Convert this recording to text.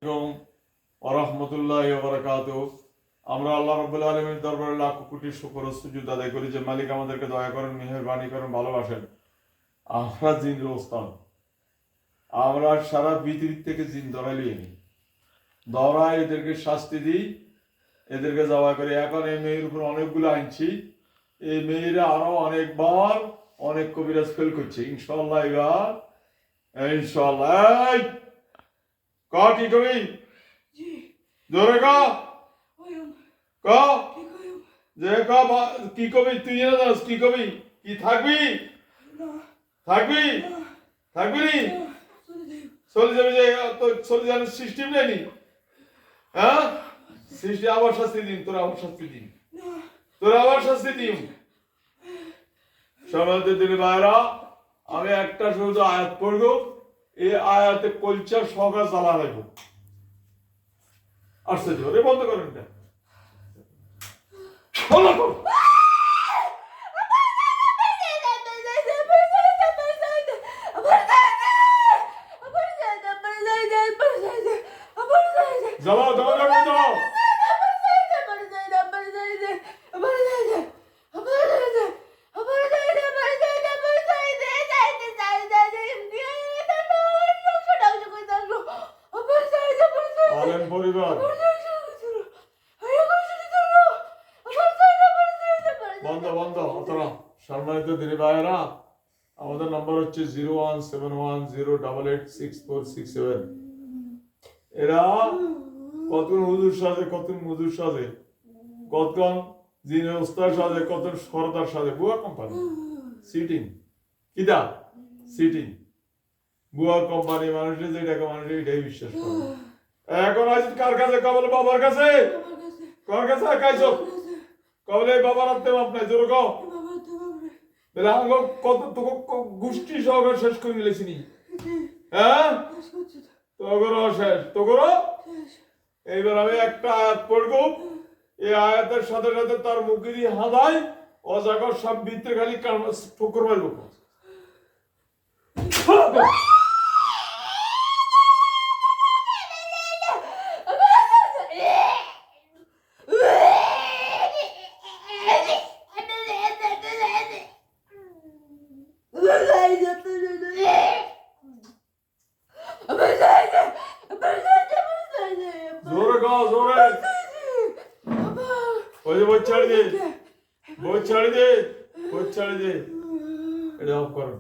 ওয়া রাহমাতুল্লাহি ওয়া বারাকাতুহু। আমরা আল্লাহ রাব্বুল আলামিনের দরবারে লাখ কোটি শুকর ও সুজুদ আদায় করি যে মালিক আমাদেরকে দয়া করেন, মেহেরবানি করেন, ভালোবাসেন। আমরা জিনের ওস্তাদ, আমরা সারা পৃথিবী থেকে জিন ধরাইলি নি, ধরাই এদেরকে শাস্তি দিই, এদেরকে জবাই করি। এখন এই মেয়ের উপর অনেকগুলো আনছি, এই মেয়েরা আরো অনেকবার অনেক কবিরাজ ফেল করছে। ইনশাল্লাহ এবার ইনশাল্লাহ কি কবি জোরে যে কি কবি তুই না যাস, কি কবি, কি থাকবি থাকবি থাকবি নি চলে যাবে, যে চলে যাওয়ার সিস্টেম নেই। হ্যাঁ সৃষ্টি আবার শাস্তি দিন, তোরা আবার শাস্তি দিন, তোরা আবার শাস্তি দিন। সমাজের দিনে বাইরা আমি একটা শুধু আয়াত পড়বো, এই আয়াতে কলচার সহকার জ্বালা লাগবো। আসছে জোরে বন্ধ করেন এটা জ্বালাও দাও দাও আলেম পরিবার বন্ধ বন্ধ অতরা। সম্মানিত দিনী ভাইয়েরা, আমাদের নম্বর হচ্ছে 01710886467। এরা কতক্ষণ হুজুর সাজে, কতক্ষণ মজুর সাজে, কতক্ষণ জিনের ওস্তাদ সাজে, কতক্ষণ সরদার সাজে। বুয়া কোম্পানি সিটিং কিদা সিটিং বুয়া কোম্পানি, মানুষের যেটাকে মানুষের এটাই বিশ্বাস করে। এখন আজ কার কাছে? কবলে বাবার কাছে। কার কাছে কাইছো? কবলে বাবার হাতে বাপ নাই, জোর কও। বেলা আঙ্গ কত তোকে গোষ্ঠী সহকারে শেষ করে নিলেছি নি। হ্যাঁ তোগরও শেষ, তোগরও। এইবার আমি একটা আয়াত পড়বো, এই আয়াতের সাথে সাথে তার মুখে দিয়ে হাদাই অজাগর সব ভিতরে খালি ঠোকর মারবো। জোরে গাও, জোরে। ওই যে বই ছাড়ি দে, বই ছাড়ি দে, বই ছাড়ি দে। এটা অফ করো।